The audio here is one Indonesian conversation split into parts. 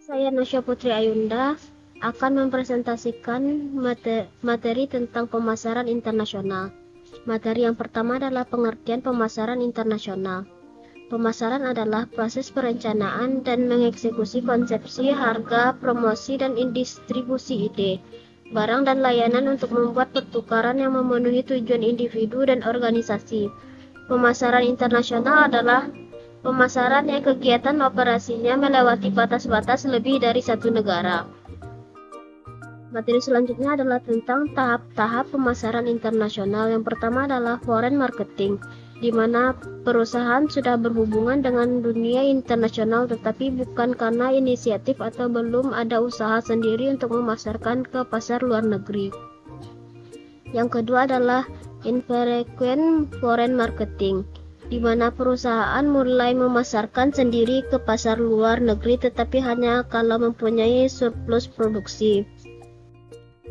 Saya Nasya Putri Ayunda akan mempresentasikan materi tentang pemasaran internasional. Materi yang pertama adalah pengertian pemasaran internasional. Pemasaran adalah proses perencanaan dan mengeksekusi konsepsi, harga, promosi, dan distribusi ide, barang dan layanan untuk membuat pertukaran yang memenuhi tujuan individu dan organisasi. Pemasaran internasional adalah pemasaran yang kegiatan operasinya melewati batas-batas lebih dari satu negara. Materi selanjutnya adalah tentang tahap-tahap pemasaran internasional. Yang pertama adalah foreign marketing, di mana perusahaan sudah berhubungan dengan dunia internasional tetapi bukan karena inisiatif atau belum ada usaha sendiri untuk memasarkan ke pasar luar negeri. Yang kedua adalah infrequent foreign marketing, di mana perusahaan mulai memasarkan sendiri ke pasar luar negeri tetapi hanya kalau mempunyai surplus produksi.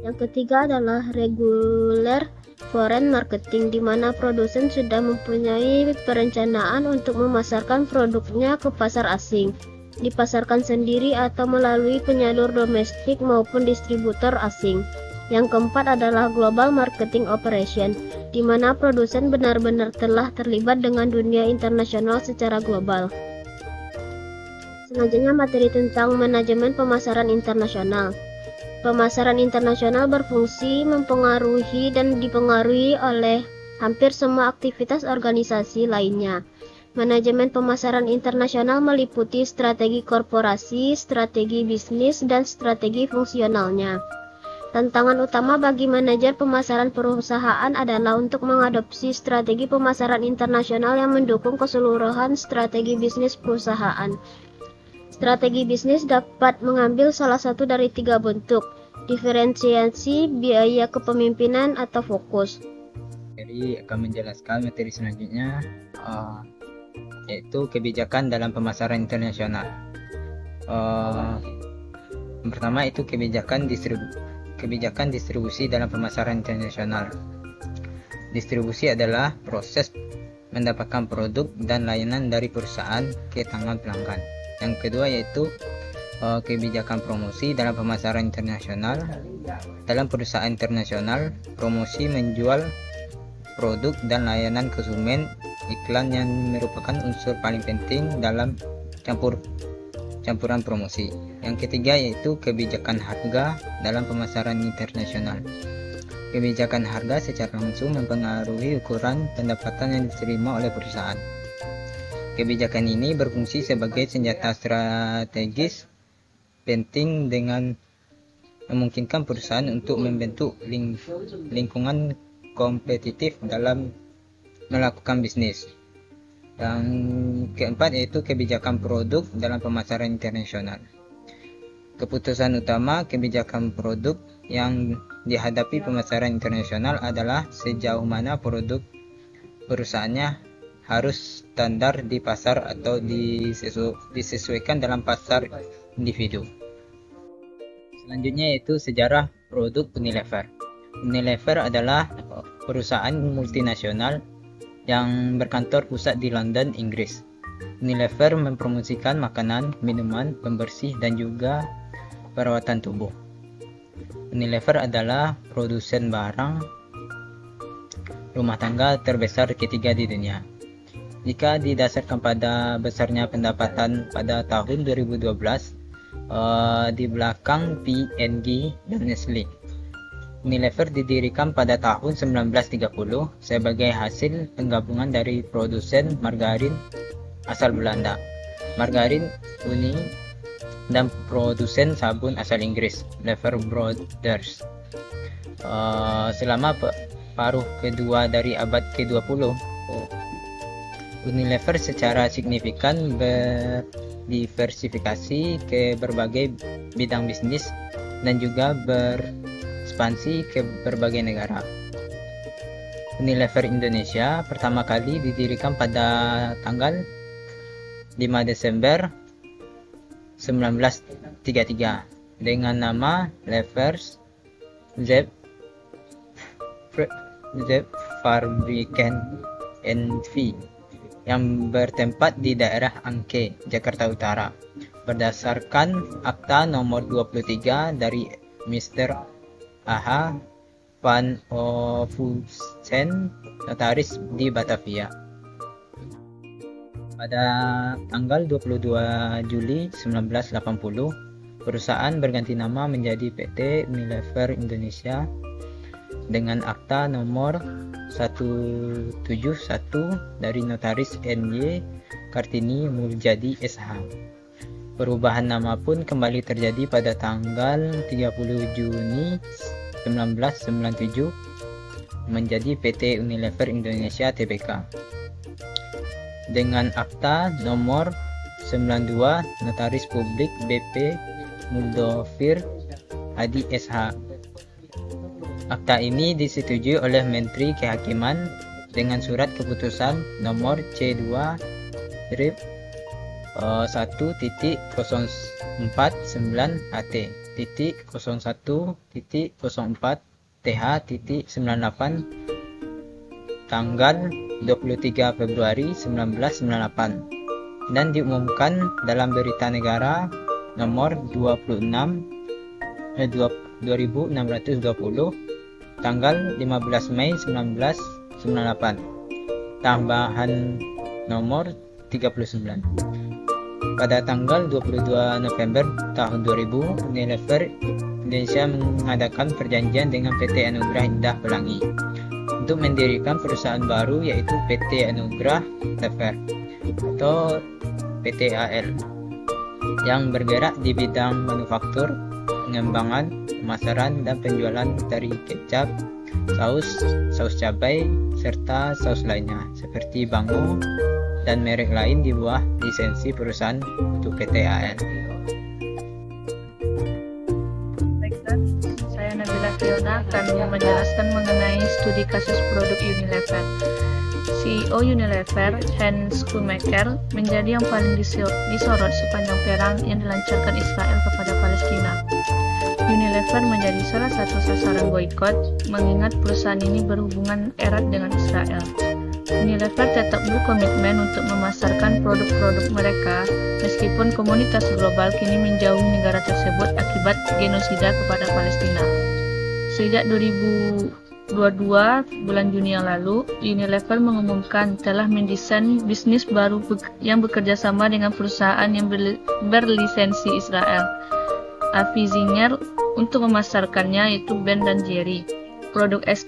Yang ketiga adalah regular foreign marketing, di mana produsen sudah mempunyai perencanaan untuk memasarkan produknya ke pasar asing, dipasarkan sendiri atau melalui penyalur domestik maupun distributor asing. Yang keempat adalah global marketing operation, di mana produsen benar-benar telah terlibat dengan dunia internasional secara global. Selanjutnya materi tentang manajemen pemasaran internasional. Pemasaran internasional berfungsi mempengaruhi dan dipengaruhi oleh hampir semua aktivitas organisasi lainnya. Manajemen pemasaran internasional meliputi strategi korporasi, strategi bisnis, dan strategi fungsionalnya. Tantangan utama bagi manajer pemasaran perusahaan adalah untuk mengadopsi strategi pemasaran internasional yang mendukung keseluruhan strategi bisnis perusahaan. Strategi bisnis dapat mengambil salah satu dari tiga bentuk: diferensiasi, biaya kepemimpinan, atau fokus. Jadi akan menjelaskan materi selanjutnya, yaitu kebijakan dalam pemasaran internasional. Yang pertama itu kebijakan distribusi dalam pemasaran internasional. Distribusi adalah proses mendapatkan produk dan layanan dari perusahaan ke tangan pelanggan. Yang kedua yaitu kebijakan promosi dalam pemasaran internasional. Dalam perusahaan internasional, promosi menjual produk dan layanan konsumen. Iklan yang merupakan unsur paling penting dalam campuran promosi. Yang ketiga yaitu kebijakan harga dalam pemasaran internasional. Kebijakan harga secara langsung mempengaruhi ukuran pendapatan yang diterima oleh perusahaan. Kebijakan ini berfungsi sebagai senjata strategis penting dengan memungkinkan perusahaan untuk membentuk lingkungan kompetitif dalam melakukan bisnis. Yang keempat yaitu kebijakan produk dalam pemasaran internasional. Keputusan utama kebijakan produk yang dihadapi pemasaran internasional adalah sejauh mana produk perusahaannya harus standar di pasar atau disesuaikan dalam pasar individu. Selanjutnya yaitu sejarah produk Unilever. Unilever adalah perusahaan multinasional yang berkantor pusat di London, Inggris. Unilever mempromosikan makanan, minuman, pembersih, dan juga perawatan tubuh. Unilever adalah produsen barang rumah tangga terbesar ketiga di dunia. Jika didasarkan pada besarnya pendapatan pada tahun 2012, di belakang P&G dan Nestle. Unilever didirikan pada tahun 1930 sebagai hasil penggabungan dari produsen margarin asal Belanda, Margarin Unie, dan produsen sabun asal Inggris, Lever Brothers. Selama paruh kedua dari abad ke-20, Unilever secara signifikan berdiversifikasi ke berbagai bidang bisnis dan juga berekspansi ke berbagai negara. Unilever Indonesia pertama kali didirikan pada tanggal 5 Desember 1933 dengan nama Levers Fabriken N.V. yang bertempat di daerah Angke, Jakarta Utara. berdasarkan Akta nomor 23 dari Mr. A.H. van Ophusen, notaris di Batavia. Pada tanggal 22 Juli 1980, perusahaan berganti nama menjadi PT Unilever Indonesia dengan Akta nomor 171 dari Notaris N.Y. Kartini Muljadi SH. Perubahan nama pun kembali terjadi pada tanggal 30 Juni 1997 menjadi PT Unilever Indonesia Tbk dengan Akta nomor 92 Notaris Publik BP Muldofir Hadi SH. Akta ini disetujui oleh Menteri Kehakiman dengan surat keputusan nomor C2 1.01.AT.01.04/TH.98 tanggal 23 Februari 1998 dan diumumkan dalam Berita Negara nomor 2620 tanggal 15 Mei 1998 tambahan nomor 39. Pada tanggal 22 November tahun 2000, Unilever Indonesia mengadakan perjanjian dengan PT Anugrah Indah Pelangi untuk mendirikan perusahaan baru yaitu PT Anugrah Lever atau PT AL yang bergerak di bidang manufaktur, pengembangan, pemasaran, dan penjualan dari kecap, saus cabai, serta saus lainnya seperti Bango dan merek lain di bawah lisensi perusahaan untuk PT AL. Saya Nabila Fiona akan menjelaskan mengenai studi kasus produk Unilever. CEO Unilever, Hans Schumacher, menjadi yang paling disorot sepanjang perang yang dilancarkan Israel kepada Palestina. Unilever menjadi salah satu sasaran boikot, mengingat perusahaan ini berhubungan erat dengan Israel. Unilever tetap berkomitmen untuk memasarkan produk-produk mereka, meskipun komunitas global kini menjauhi negara tersebut akibat genosida kepada Palestina. Sejak 2022 bulan Juni yang lalu, Unilever mengumumkan telah mendesain bisnis baru yang bekerja sama dengan perusahaan yang berlisensi Israel, Avizinger, untuk memasarkannya, yaitu Ben dan Jerry. Produk es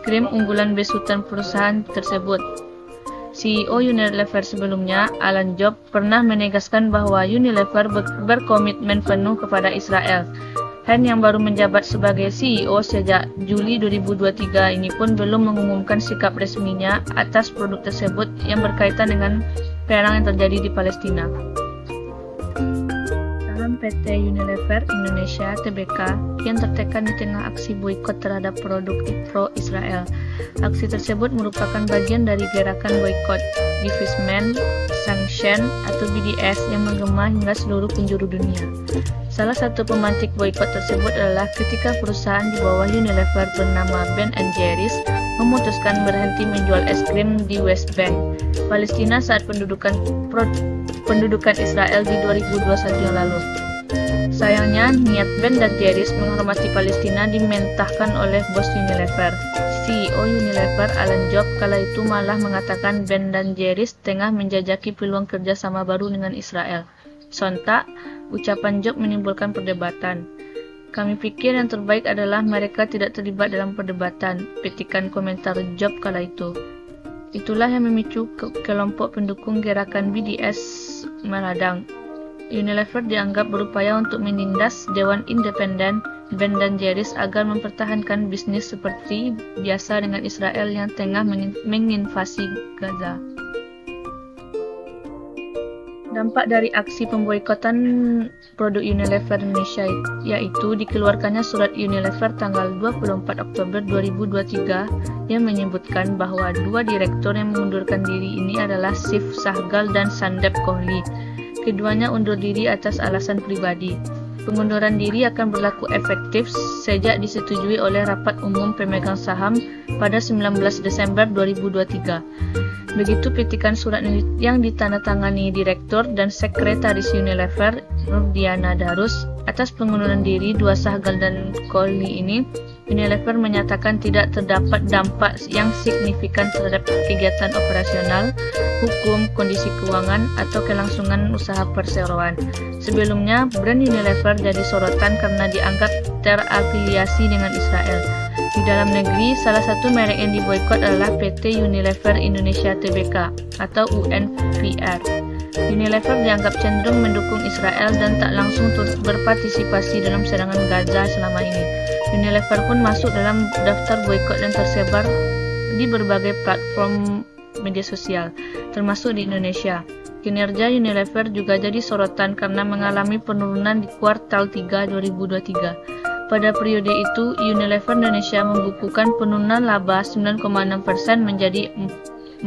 krim unggulan besutan perusahaan tersebut. CEO Unilever sebelumnya, Alan Job, pernah menegaskan bahwa Unilever berkomitmen penuh kepada Israel. Han yang baru menjabat sebagai CEO sejak Juli 2023 ini pun belum mengumumkan sikap resminya atas produk tersebut yang berkaitan dengan perang yang terjadi di Palestina. PT Unilever Indonesia Tbk kian tertekan di tengah aksi boikot terhadap produk pro-Israel. Aksi tersebut merupakan bagian dari gerakan boikot Divestment Sanction atau BDS yang menggema hingga seluruh penjuru dunia. Salah satu pemantik boikot tersebut adalah ketika perusahaan di bawah Unilever bernama Ben & Jerry's memutuskan berhenti menjual es krim di West Bank, Palestina saat pendudukan Israel di 2021 yang lalu. Sayangnya, niat Ben dan Jerry's menghormati Palestina dimentahkan oleh bos Unilever. CEO Unilever, Alan Job, kala itu malah mengatakan Ben dan Jerry's tengah menjajaki peluang kerjasama baru dengan Israel. Sontak, ucapan Job menimbulkan perdebatan. Kami pikir yang terbaik adalah mereka tidak terlibat dalam perdebatan, petikan komentar Job kala itu. Itulah yang memicu kelompok pendukung gerakan BDS meradang. Unilever dianggap berupaya untuk menindas Dewan Independen Ben dan Jerry's agar mempertahankan bisnis seperti biasa dengan Israel yang tengah menginvasi Gaza. Dampak dari aksi pemboikotan produk Unilever Indonesia yaitu dikeluarkannya surat Unilever tanggal 24 Oktober 2023 yang menyebutkan bahwa dua direktur yang mengundurkan diri ini adalah Sif Sahgal dan Sandep Kohli. Keduanya undur diri atas alasan pribadi. Pengunduran diri akan berlaku efektif sejak disetujui oleh Rapat Umum Pemegang Saham pada 19 Desember 2023. Begitu petikan surat yang ditandatangani Direktur dan Sekretaris Unilever, Nurdiana Darus, atas pengunduran diri dua Sahgal dan Kohli ini, Unilever menyatakan tidak terdapat dampak yang signifikan terhadap kegiatan operasional, hukum, kondisi keuangan, atau kelangsungan usaha perseroan. Sebelumnya, brand Unilever jadi sorotan karena dianggap terafiliasi dengan Israel. Di dalam negeri, salah satu merek yang diboikot adalah PT Unilever Indonesia Tbk atau UNVR. Unilever dianggap cenderung mendukung Israel dan tak langsung turut berpartisipasi dalam serangan Gaza selama ini. Unilever pun masuk dalam daftar boikot dan tersebar di berbagai platform media sosial, termasuk di Indonesia. Kinerja Unilever juga jadi sorotan karena mengalami penurunan di kuartal 3 2023. Pada periode itu, Unilever Indonesia membukukan penurunan laba 9,6% menjadi 4,18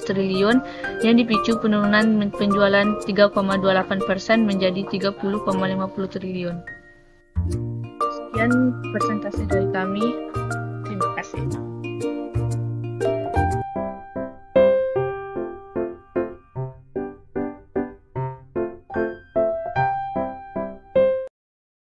triliun yang dipicu penurunan penjualan 3,28% menjadi 30,50 triliun. Sekian presentasi dari kami. Terima kasih.